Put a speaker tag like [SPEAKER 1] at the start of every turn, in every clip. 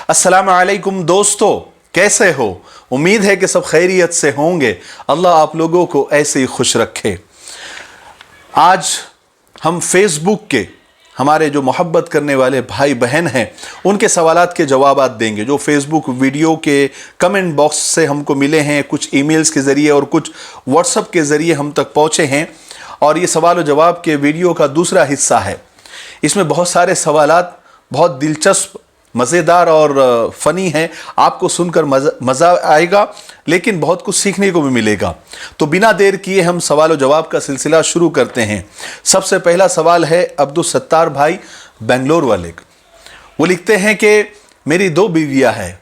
[SPEAKER 1] अस्सलाम वालेकुम दोस्तों, कैसे हो? उम्मीद है कि सब खैरियत से होंगे। अल्लाह आप लोगों को ऐसे ही खुश रखे। आज हम फेसबुक के हमारे जो मोहब्बत करने वाले भाई बहन हैं उनके सवालात के जवाबात देंगे, जो फेसबुक वीडियो के कमेंट बॉक्स से हमको मिले हैं, कुछ ईमेल्स के ज़रिए और कुछ व्हाट्सएप के ज़रिए हम तक पहुँचे हैं। और ये सवाल और जवाब के वीडियो का दूसरा हिस्सा है। इसमें बहुत सारे सवालात बहुत दिलचस्प, मज़ेदार और फ़नी हैं। आपको सुनकर मज़ा आएगा, लेकिन बहुत कुछ सीखने को भी मिलेगा। तो बिना देर किए हम सवाल और जवाब का सिलसिला शुरू करते हैं। सबसे पहला सवाल है अब्दुल सत्तार भाई बेंगलोर वाले। वो लिखते हैं कि मेरी 2 बीवियाँ हैं,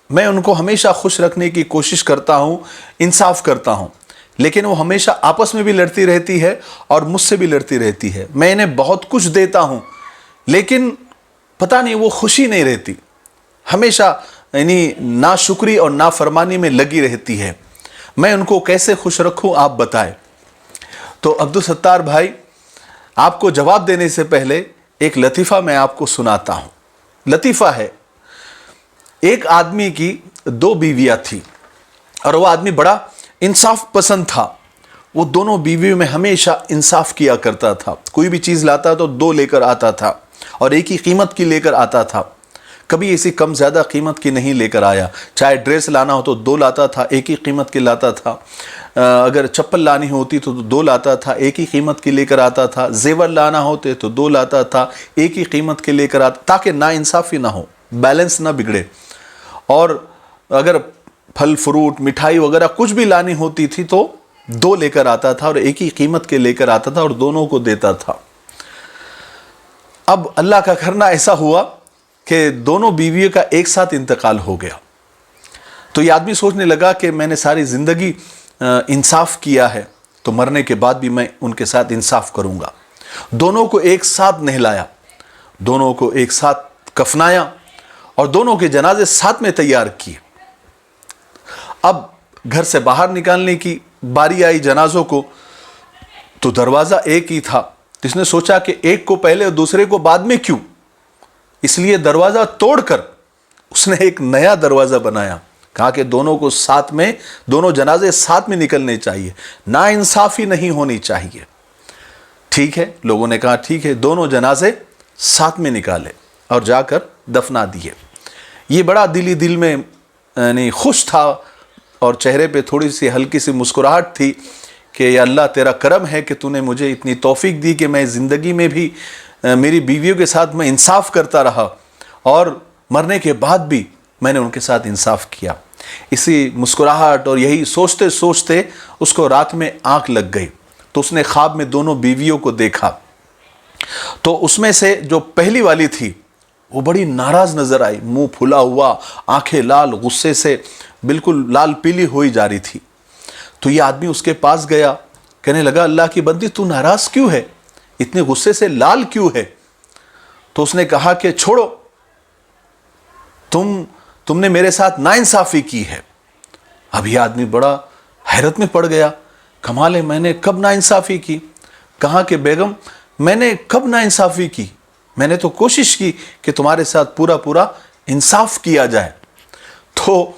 [SPEAKER 1] मैं उनको हमेशा खुश रखने की कोशिश करता हूँ, इंसाफ करता हूँ, लेकिन वो हमेशा आपस में भी लड़ती रहती है और मुझसे भी लड़ती रहती है। मैं इन्हें बहुत कुछ देता हूँ, लेकिन पता नहीं वो खुशी नहीं रहती, हमेशा यानी नाशुक्री और नाफरमानी में लगी रहती है। मैं उनको कैसे खुश रखूं, आप बताएं। तो अब्दुल सत्तार भाई, आपको जवाब देने से पहले एक लतीफ़ा मैं आपको सुनाता हूं। लतीफ़ा है, एक आदमी की 2 बीवियां थी और वो आदमी बड़ा इंसाफ पसंद था। वो दोनों बीवियों में हमेशा इंसाफ किया करता था। कोई भी चीज़ लाता तो 2 लेकर आता था और एक ही कीमत की लेकर आता था। कभी ऐसी कम ज़्यादा कीमत की नहीं लेकर आया। चाहे ड्रेस लाना हो तो 2 लाता था, एक ही कीमत की लाता था। अगर चप्पल लानी होती तो 2 लाता था, एक ही कीमत की लेकर आता था। जेवर लाना होते तो 2 लाता था, एक ही कीमत के लेकर आता, ताकि नाइंसाफ़ी ना हो, बैलेंस ना बिगड़े। और अगर फल फ्रूट मिठाई वगैरह कुछ भी लानी होती थी तो 2 लेकर आता था और एक ही कीमत के लेकर आता था और दोनों को देता था। अब अल्लाह का करना ऐसा हुआ कि दोनों बीवियों का एक साथ इंतकाल हो गया। तो ये आदमी सोचने लगा कि मैंने सारी ज़िंदगी इंसाफ किया है, तो मरने के बाद भी मैं उनके साथ इंसाफ करूँगा। दोनों को एक साथ नहलाया, दोनों को एक साथ कफनाया और दोनों के जनाजे साथ में तैयार किए। अब घर से बाहर निकालने की बारी आई जनाजों को, तो दरवाज़ा एक ही था। इसने सोचा कि एक को पहले और दूसरे को बाद में क्यों, इसलिए दरवाज़ा तोड़कर उसने एक नया दरवाज़ा बनाया। कहा कि दोनों को साथ में, दोनों जनाजे साथ में निकलने चाहिए, नाइंसाफ़ी नहीं होनी चाहिए। ठीक है, लोगों ने कहा ठीक है। दोनों जनाजे साथ में निकाले और जाकर दफना दिए। ये बड़ा दिल में यानी खुश था और चेहरे पे थोड़ी सी हल्की सी मुस्कुराहट थी कि या अल्लाह तेरा करम है कि तूने मुझे इतनी तौफीक दी कि मैं ज़िंदगी में भी मेरी बीवियों के साथ मैं इंसाफ करता रहा और मरने के बाद भी मैंने उनके साथ इंसाफ किया। इसी मुस्कुराहट और यही सोचते सोचते उसको रात में आंख लग गई। तो उसने ख्वाब में दोनों बीवियों को देखा। तो उसमें से जो पहली वाली थी वो बड़ी नाराज़ नज़र आई, मुंह फुला हुआ, आंखें लाल, गुस्से से बिल्कुल लाल पीली हुई जा रही थी। तो ये आदमी उसके पास गया, कहने लगा अल्लाह की बंदी तू नाराज़ क्यों है, इतने गुस्से से लाल क्यों है? तो उसने कहा कि छोड़ो, तुमने मेरे साथ नाइंसाफ़ी की है। अब ये आदमी बड़ा हैरत में पड़ गया, कमाल है, मैंने कब नाइंसाफ़ी की? कहा कि बेगम मैंने कब नाइंसाफ़ी की, मैंने तो कोशिश की कि तुम्हारे साथ पूरा इंसाफ किया जाए। तो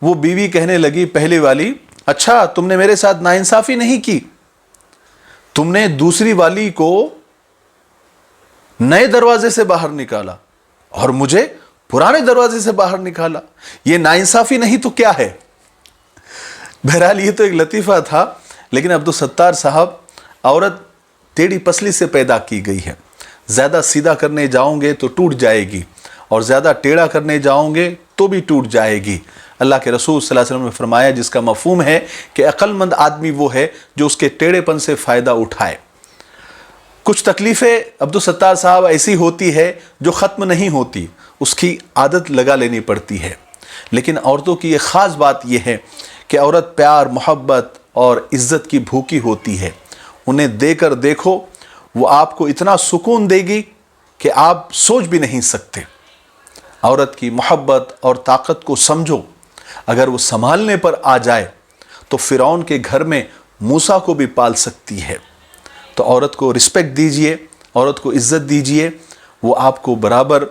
[SPEAKER 1] वो बीवी कहने लगी पहले वाली, अच्छा तुमने मेरे साथ नाइंसाफ़ी नहीं की, तुमने दूसरी वाली को नए दरवाजे से बाहर निकाला और मुझे पुराने दरवाजे से बाहर निकाला, ये नाइंसाफ़ी नहीं तो क्या है? बहरहाल ये तो एक लतीफ़ा था, लेकिन अब्दुल सत्तार साहब, औरत टेढ़ी पसली से पैदा की गई है। ज़्यादा सीधा करने जाओगे तो टूट जाएगी और ज़्यादा टेढ़ा करने जाओगे तो भी टूट जाएगी। अल्लाह के रसूल सल्लल्लाहु अलैहि वसल्लम ने फरमाया, जिसका मफ़हूम है कि अक्लमंद आदमी वो है जो उसके टेढ़ेपन से फ़ायदा उठाए। कुछ तकलीफ़ें अब्दुल सत्तार साहब ऐसी होती है जो ख़त्म नहीं होती, उसकी आदत लगा लेनी पड़ती है। लेकिन औरतों की ये ख़ास बात यह है कि औरत प्यार, मोहब्बत और इज़्ज़त की भूखी होती है। उन्हें देकर देखो, वो आपको इतना सुकून देगी कि आप सोच भी नहीं सकते। औरत की मोहब्बत और ताकत को समझो। अगर वो संभालने पर आ जाए तो फ़िरौन के घर में मूसा को भी पाल सकती है। तो औरत को रिस्पेक्ट दीजिए, औरत को इज़्ज़त दीजिए, वो आपको बराबर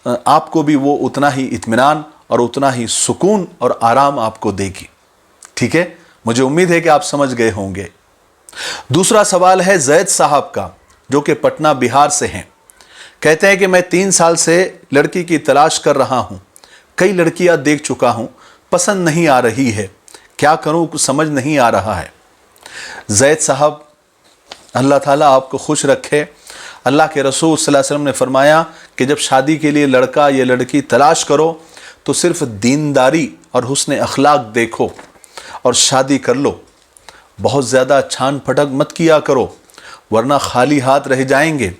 [SPEAKER 1] आपको भी वो उतना ही इत्मीनान और उतना ही सुकून और आराम आपको देगी। ठीक है, मुझे उम्मीद है कि आप समझ गए होंगे। दूसरा सवाल है जैद साहब का, जो कि पटना बिहार से हैं। कहते हैं कि मैं 3 साल से लड़की की तलाश कर रहा हूं, कई लड़कियां देख चुका हूं, पसंद नहीं आ रही है, क्या करूं कुछ समझ नहीं आ रहा है। जैद साहब, अल्लाह ताला आपको खुश रखे। अल्लाह के रसूल सल्लल्लाहु अलैहि वसल्लम ने फरमाया कि जब शादी के लिए लड़का या लड़की तलाश करो तो सिर्फ दीनदारी और हुस्न अखलाक देखो और शादी कर लो। बहुत ज़्यादा छान फटक मत किया करो, वरना खाली हाथ रह जाएंगे।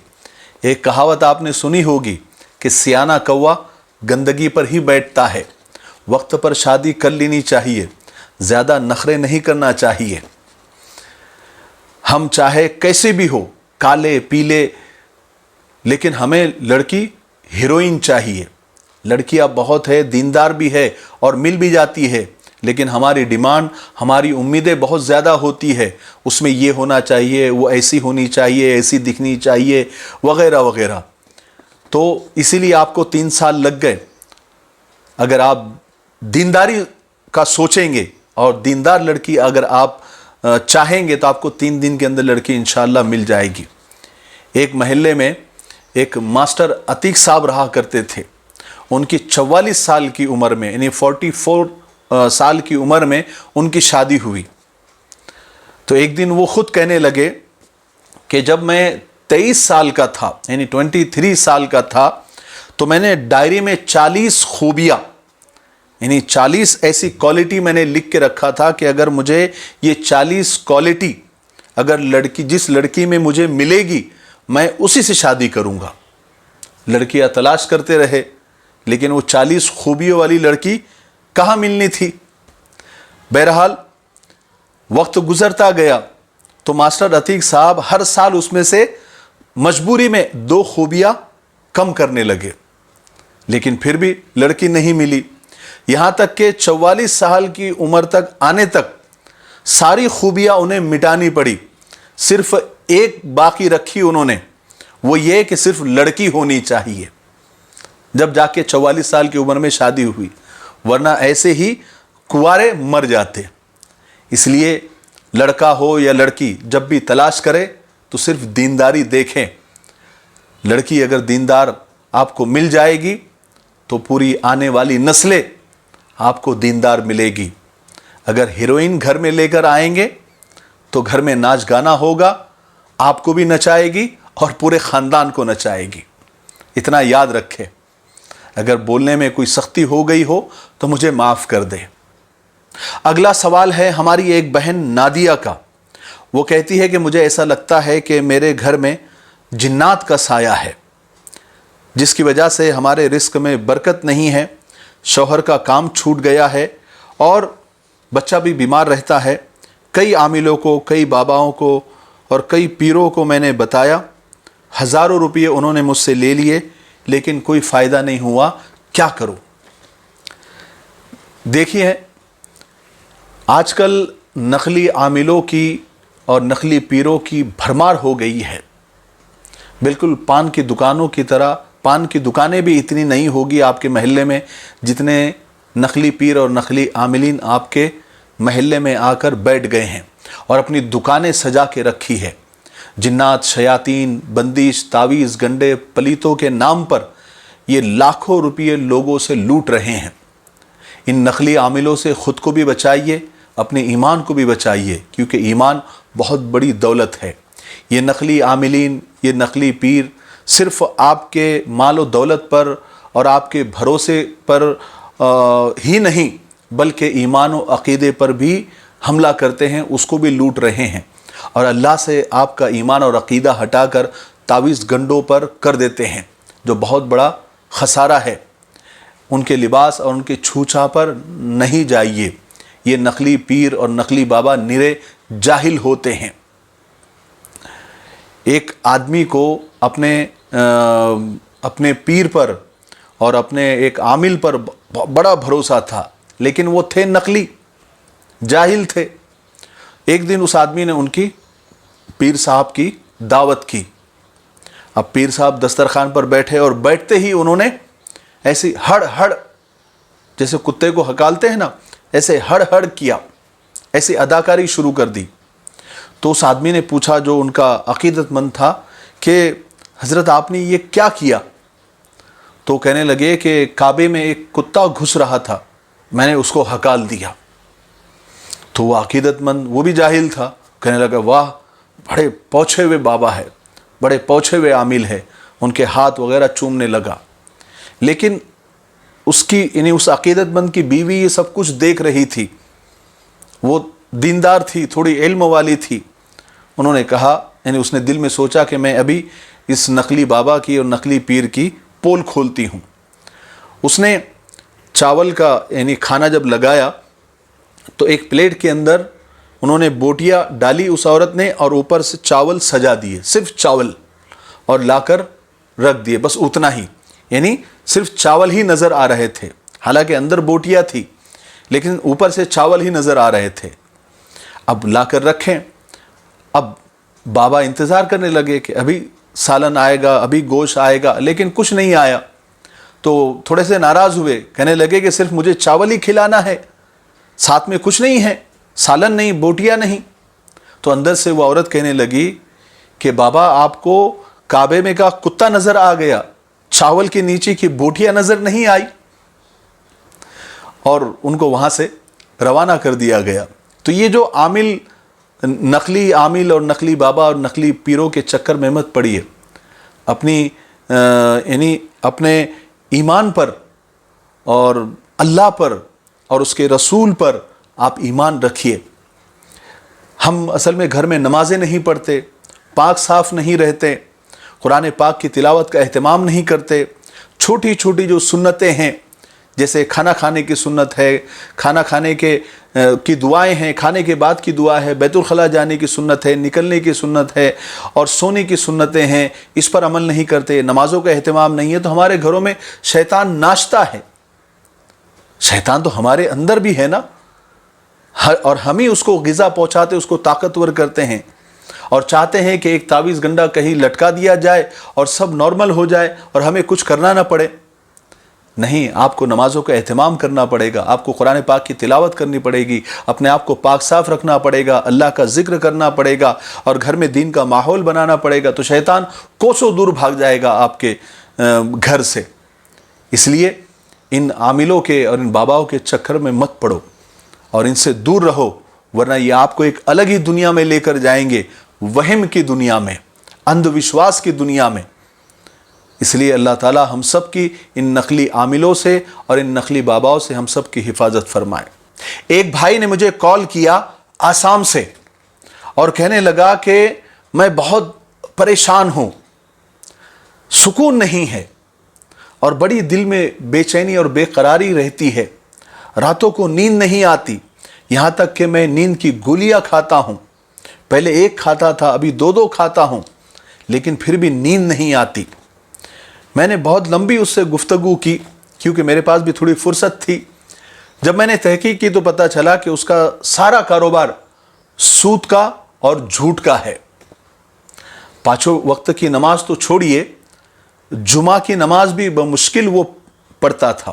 [SPEAKER 1] एक कहावत आपने सुनी होगी कि सियाना कौवा गंदगी पर ही बैठता है। वक्त पर शादी कर लेनी चाहिए, ज़्यादा नखरे नहीं करना चाहिए। हम चाहे कैसे भी हो, काले पीले, लेकिन हमें लड़की हीरोइन चाहिए। लड़कियां बहुत है, दीनदार भी है और मिल भी जाती है, लेकिन हमारी डिमांड, हमारी उम्मीदें बहुत ज़्यादा होती है। उसमें ये होना चाहिए, वो ऐसी होनी चाहिए, ऐसी दिखनी चाहिए, वगैरह वगैरह। तो इसीलिए आपको 3 साल लग गए। अगर आप दीनदारी का सोचेंगे और दीनदार लड़की अगर आप चाहेंगे तो आपको 3 दिन के अंदर लड़की इंशाअल्लाह मिल जाएगी। एक महल्ले में एक मास्टर अतीक साहब रहा करते थे। उनकी 44 साल की उम्र में, यानी 44 साल की उम्र में उनकी शादी हुई। तो एक दिन वो खुद कहने लगे कि जब मैं 23 साल का था, यानी 23 साल का था, तो मैंने डायरी में 40 खूबियाँ, यानी 40 ऐसी क्वालिटी मैंने लिख के रखा था कि अगर मुझे ये 40 क्वालिटी अगर जिस लड़की में मुझे मिलेगी, मैं उसी से शादी करूँगा। लड़कियाँ तलाश करते रहे, लेकिन वो 40 खूबियों वाली लड़की कहाँ मिलनी थी। बहरहाल वक्त गुजरता गया तो मास्टर अतीक साहब हर साल उसमें से मजबूरी में 2 खूबियाँ कम करने लगे, लेकिन फिर भी लड़की नहीं मिली। यहाँ तक कि 44 साल की उम्र तक आने तक सारी खूबियाँ उन्हें मिटानी पड़ी। सिर्फ एक बाकी रखी उन्होंने, वो ये कि सिर्फ लड़की होनी चाहिए। जब जाके 44 साल की उम्र में शादी हुई, वरना ऐसे ही कुंवारे मर जाते। इसलिए लड़का हो या लड़की, जब भी तलाश करे तो सिर्फ दीनदारी देखें। लड़की अगर दीनदार आपको मिल जाएगी तो पूरी आने वाली नस्लें आपको दीनदार मिलेगी। अगर हीरोइन घर में लेकर आएंगे तो घर में नाच गाना होगा, आपको भी नचाएगी और पूरे ख़ानदान को नचाएगी। इतना याद रखें। अगर बोलने में कोई सख्ती हो गई हो तो मुझे माफ़ कर दे। अगला सवाल है हमारी एक बहन नादिया का। वो कहती है कि मुझे ऐसा लगता है कि मेरे घर में जिन्नात का साया है, जिसकी वजह से हमारे रिस्क में बरकत नहीं है। शौहर का काम छूट गया है और बच्चा भी बीमार रहता है। कई आमिलों को, कई बाबाओं को और कई पीरों को मैंने बताया। हज़ारों रुपये उन्होंने मुझसे ले लिए, लेकिन कोई फ़ायदा नहीं हुआ। क्या करूं? देखिए, आजकल नकली आमिलों की और नकली पीरों की भरमार हो गई है। बिल्कुल पान की दुकानों की तरह। पान की दुकानें भी इतनी नहीं होगी आपके महल्ले में जितने नकली पीर और नकली आमिलीन आपके महल्ले में आकर बैठ गए हैं और अपनी दुकानें सजा के रखी है। जिन्नात, शयातीन, बंदिश, तावीज़, गंडे, पलीतों के नाम पर ये लाखों रुपये लोगों से लूट रहे हैं। इन नकली आमिलों से ख़ुद को भी बचाइए, अपने ईमान को भी बचाइए, क्योंकि ईमान बहुत बड़ी दौलत है। ये नकली आमिलीन, ये नकली पीर सिर्फ़ आपके माल और दौलत पर और आपके भरोसे पर ही नहीं, बल्कि ईमान और अक़ीदे पर भी हमला करते हैं, उसको भी लूट रहे हैं। और अल्लाह से आपका ईमान और अक़ीदा हटाकर तावीज़ गंडों पर कर देते हैं, जो बहुत बड़ा खसारा है। उनके लिबास और उनके छूछा पर नहीं जाइए। ये नकली पीर और नकली बाबा निरे जाहिल होते हैं। एक आदमी को अपने पीर पर और अपने एक आमिल पर बड़ा भरोसा था, लेकिन वो थे नकली, जाहिल थे। एक दिन उस आदमी ने उनकी पीर साहब की दावत की। अब पीर साहब दस्तरखान पर बैठे और बैठते ही उन्होंने ایسی ہڑ ہڑ جیسے کتے کو ہکالتے ہیں نا، ایسے ہڑ ہڑ کیا، ایسی اداکاری شروع کر دی۔ تو اس آدمی نے پوچھا جو ان کا عقیدت مند تھا کہ حضرت آپ نے یہ کیا کیا؟ تو کہنے لگے کہ کعبے میں ایک کتا گھس رہا تھا، میں نے اس کو ہکال دیا۔ تو وہ عقیدت مند، وہ بھی جاہل تھا، کہنے لگا واہ، بڑے پوچھے ہوئے بابا ہے، بڑے پوچھے ہوئے عامل ہے، ان کے ہاتھ وغیرہ چومنے لگا۔ لیکن اس کی یعنی اس عقیدت مند کی بیوی یہ سب کچھ دیکھ رہی تھی، وہ دیندار تھی، تھوڑی علم والی تھی۔ انہوں نے کہا، یعنی اس نے دل میں سوچا کہ میں ابھی اس نقلی بابا کی اور نقلی پیر کی پول کھولتی ہوں۔ اس نے چاول کا یعنی کھانا جب لگایا تو ایک پلیٹ کے اندر انہوں نے بوٹیاں ڈالی اس عورت نے، اور اوپر سے چاول سجا دیے، صرف چاول، اور لا کر رکھ دیے، بس اتنا ہی، یعنی صرف چاول ہی نظر آ رہے تھے، حالانکہ اندر بوٹیاں تھی لیکن اوپر سے چاول ہی نظر آ رہے تھے۔ اب لا کر رکھیں، اب بابا انتظار کرنے لگے کہ ابھی سالن آئے گا، ابھی گوشت آئے گا، لیکن کچھ نہیں آیا۔ تو تھوڑے سے ناراض ہوئے، کہنے لگے کہ صرف مجھے چاول ہی کھلانا ہے، ساتھ میں کچھ نہیں ہے، سالن نہیں، بوٹیاں نہیں۔ تو اندر سے وہ عورت کہنے لگی کہ بابا آپ کو کعبے میں کا کتا نظر آ گیا، چاول کے نیچے کی بوٹیاں نظر نہیں آئی، اور ان کو وہاں سے روانہ کر دیا گیا۔ تو یہ جو عامل، نقلی عامل اور نقلی بابا اور نقلی پیروں کے چکر میں مت پڑیے، اپنی یعنی اپنے ایمان پر اور اللہ پر اور اس کے رسول پر آپ ایمان رکھیے۔ ہم اصل میں گھر میں نمازیں نہیں پڑھتے، پاک صاف نہیں رہتے، قرآن پاک کی تلاوت کا اہتمام نہیں کرتے، چھوٹی چھوٹی جو سنتیں ہیں، جیسے کھانا کھانے کی سنت ہے، کھانا کھانے کی دعائیں ہیں، کھانے کے بعد کی دعا ہے، بیت الخلاء جانے کی سنت ہے، نکلنے کی سنت ہے، اور سونے کی سنتیں ہیں، اس پر عمل نہیں کرتے، نمازوں کا اہتمام نہیں ہے، تو ہمارے گھروں میں شیطان ناچتا ہے۔ شیطان تو ہمارے اندر بھی ہے نا، اور ہم ہی اس کو غذا پہنچاتے، اس کو طاقتور کرتے ہیں، اور چاہتے ہیں کہ ایک تعویذ گنڈا کہیں لٹکا دیا جائے اور سب نارمل ہو جائے اور ہمیں کچھ کرنا نہ پڑے۔ نہیں، آپ کو نمازوں کا اہتمام کرنا پڑے گا، آپ کو قرآن پاک کی تلاوت کرنی پڑے گی، اپنے آپ کو پاک صاف رکھنا پڑے گا، اللہ کا ذکر کرنا پڑے گا، اور گھر میں دین کا ماحول بنانا پڑے گا، تو شیطان کوسوں دور بھاگ جائے گا آپ کے گھر سے۔ اس لیے ان عاملوں کے اور ان باباؤں کے چکر میں مت پڑو اور ان سے دور رہو، ورنہ یہ آپ کو ایک الگ ہی دنیا میں لے کر جائیں گے، وہم کی دنیا میں، اندھ وشواس کی دنیا میں۔ اس لیے اللہ تعالی ہم سب کی ان نقلی عاملوں سے اور ان نقلی باباؤں سے ہم سب کی حفاظت فرمائے۔ ایک بھائی نے مجھے کال کیا آسام سے اور کہنے لگا کہ میں بہت پریشان ہوں، سکون نہیں ہے، اور بڑی دل میں بے چینی اور بے قراری رہتی ہے، راتوں کو نیند نہیں آتی، یہاں تک کہ میں نیند کی گولیاں کھاتا ہوں، پہلے ایک کھاتا تھا، ابھی دو کھاتا ہوں، لیکن پھر بھی نیند نہیں آتی۔ میں نے بہت لمبی اس سے گفتگو کی کیونکہ میرے پاس بھی تھوڑی فرصت تھی۔ جب میں نے تحقیق کی تو پتہ چلا کہ اس کا سارا کاروبار سود کا اور جھوٹ کا ہے۔ پانچوں وقت کی نماز تو چھوڑیے، جمعہ کی نماز بھی بمشکل وہ پڑھتا تھا،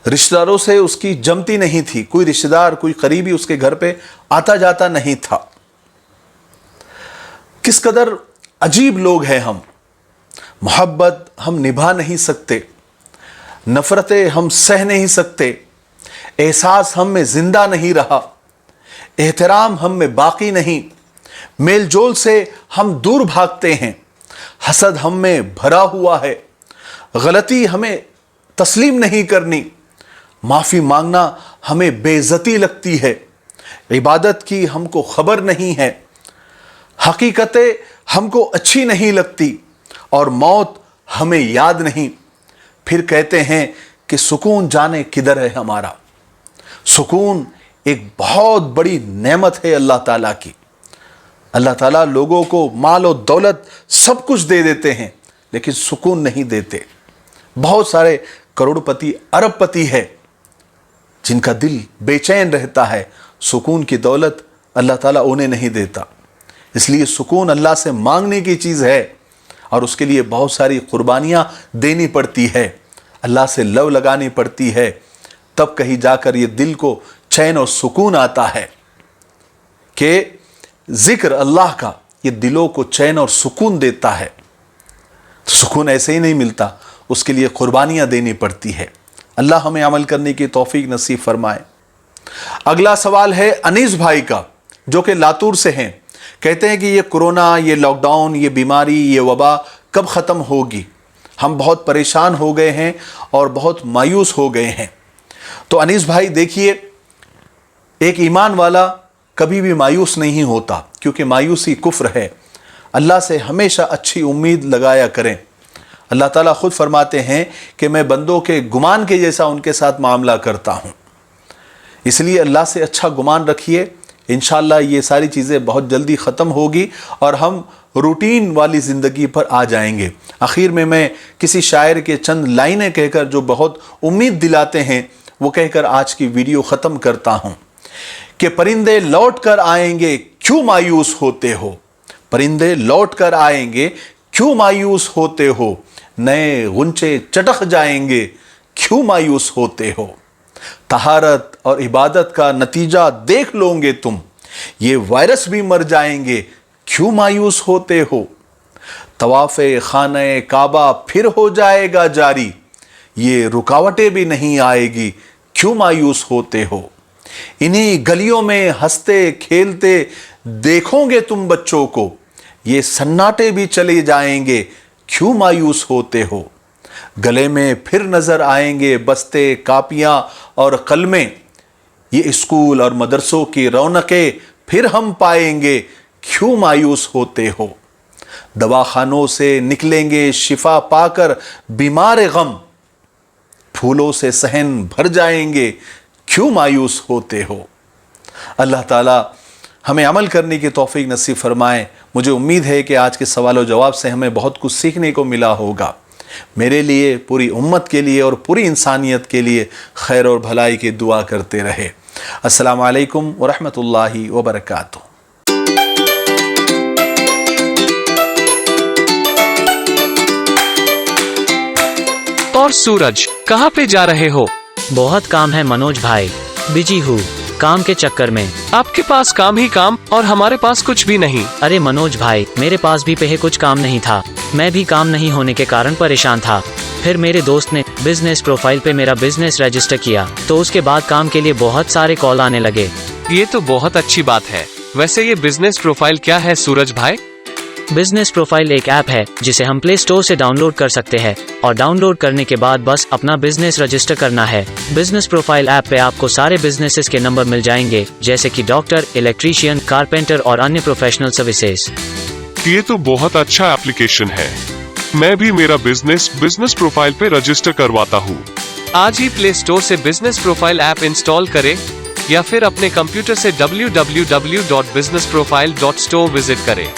[SPEAKER 1] رشتہ داروں سے اس کی جمتی نہیں تھی، کوئی رشتہ دار، کوئی قریبی اس کے گھر پہ آتا جاتا نہیں تھا۔ کس قدر عجیب لوگ ہیں ہم، محبت ہم نبھا نہیں سکتے، نفرتیں ہم سہ نہیں سکتے، احساس ہم میں زندہ نہیں رہا، احترام ہم میں باقی نہیں، میل جول سے ہم دور بھاگتے ہیں، حسد ہم میں بھرا ہوا ہے، غلطی ہمیں تسلیم نہیں کرنی، معافی مانگنا ہمیں بے عزتی لگتی ہے، عبادت کی ہم کو خبر نہیں ہے، حقیقتیں ہم کو اچھی نہیں لگتی، اور موت ہمیں یاد نہیں۔ پھر کہتے ہیں کہ سکون جانے کدھر ہے ہمارا۔ سکون ایک بہت بڑی نعمت ہے اللہ تعالیٰ کی۔ اللہ تعالیٰ لوگوں کو مال و دولت سب کچھ دے دیتے ہیں لیکن سکون نہیں دیتے۔ بہت سارے کروڑ پتی، ارب پتی ہے جن کا دل بے چین رہتا ہے، سکون کی دولت اللہ تعالیٰ انہیں نہیں دیتا۔ اس لیے سکون اللہ سے مانگنے کی چیز ہے، اور اس کے لیے بہت ساری قربانیاں دینی پڑتی ہے۔ अल्लाह से लव लगानी पड़ती है, तब कहीं जाकर ये दिल को चैन और सुकून आता है कि जिक्र अल्लाह का ये दिलों को चैन और सुकून देता है। तो सुकून ऐसे ही नहीं मिलता, उसके लिए कुर्बानियां देनी पड़ती है। अल्लाह हमें अमल करने की तौफीक नसीब फरमाए। अगला सवाल है अनीस भाई का, जो कि लातूर से हैं। कहते हैं कि ये कोरोना, ये लॉकडाउन, ये बीमारी, ये वबा कब ख़त्म होगी? हम बहुत परेशान हो गए हैं और बहुत मायूस हो गए हैं। तो अनीस भाई देखिए, एक ईमान वाला कभी भी मायूस नहीं होता, क्योंकि मायूसी कुफ्र है। अल्लाह से हमेशा अच्छी उम्मीद लगाया करें। अल्लाह ताला खुद फरमाते हैं कि मैं बंदों के गुमान के जैसा उनके साथ मामला करता हूँ। इसलिए अल्लाह से अच्छा गुमान रखिए। इंशाअल्लाह ये सारी चीज़ें बहुत जल्दी ख़त्म होगी और हम रूटीन वाली ज़िंदगी पर आ जाएंगे। आखिर में मैं किसी शायर के चंद लाइनें कहकर जो बहुत उम्मीद दिलाते हैं, वो कहकर आज की वीडियो ख़त्म करता हूँ कि परिंदे लौट कर आएंगे, क्यों मायूस होते हो? परिंदे लौट कर आएंगे, क्यों मायूस होते हो? नए गुंचे चटक जाएंगे, क्यों मायूस होते हो? तहारत और इबादत का नतीजा देख लोगे तुम, ये वायरस भी मर जाएंगे, क्यों मायूस होते हो? तवाफ़े खाने काबा फिर हो जाएगा जारी, ये रुकावटें भी नहीं आएगी, क्यों मायूस होते हो? इन्हीं गलियों में हंसते खेलते देखोगे तुम बच्चों को, ये सन्नाटे भी चले जाएंगे, क्यों मायूस होते हो? गले में फिर नजर आएंगे बस्ते कापियां और कलमें, ये स्कूल और मदरसों की रौनकें फिर हम पाएंगे, क्यों मायूस होते हो? दवाखानों से निकलेंगे शिफा पाकर बीमार गम, फूलों से सहन भर जाएंगे, क्यों मायूस होते हो? अल्लाह ताला हमें अमल करने की तौफीक नसीब फरमाए। मुझे उम्मीद है कि आज के सवाल और जवाब से हमें बहुत कुछ सीखने को मिला होगा। मेरे लिए, पूरी उम्मत के लिए और पूरी इंसानियत के लिए खैर और भलाई की दुआ करते रहे। अस्सलामु अलैकुम व रहमतुल्लाहि व बरकातुहू।
[SPEAKER 2] और सूरज, कहाँ पे जा रहे हो?
[SPEAKER 3] बहुत काम है मनोज भाई, बिजी हूँ काम के चक्कर में।
[SPEAKER 2] आपके पास काम ही काम और हमारे पास कुछ भी नहीं।
[SPEAKER 3] अरे मनोज भाई, मेरे पास भी पहले कुछ काम नहीं था। मैं भी काम नहीं होने के कारण परेशान था। फिर मेरे दोस्त ने बिजनेस प्रोफाइल पे मेरा बिजनेस रजिस्टर किया, तो उसके बाद काम के लिए बहुत सारे कॉल आने लगे।
[SPEAKER 2] ये तो बहुत अच्छी बात है। वैसे ये बिजनेस प्रोफाइल क्या है सूरज भाई?
[SPEAKER 3] बिजनेस प्रोफाइल एक ऐप है जिसे हम प्ले स्टोर से डाउनलोड कर सकते हैं, और डाउनलोड करने के बाद बस अपना बिजनेस रजिस्टर करना है। बिजनेस प्रोफाइल ऐप पे आपको सारे बिजनेसेस के नंबर मिल जाएंगे, जैसे कि डॉक्टर, इलेक्ट्रीशियन, कारपेंटर और अन्य प्रोफेशनल सर्विसेज।
[SPEAKER 4] ये तो बहुत अच्छा एप्लीकेशन है। मैं भी मेरा बिजनेस प्रोफाइल पे रजिस्टर करवाता हूँ।
[SPEAKER 2] आज ही प्ले स्टोर से बिजनेस प्रोफाइल ऐप इंस्टॉल करें या फिर अपने कंप्यूटर से www.businessprofile.store विजिट करें।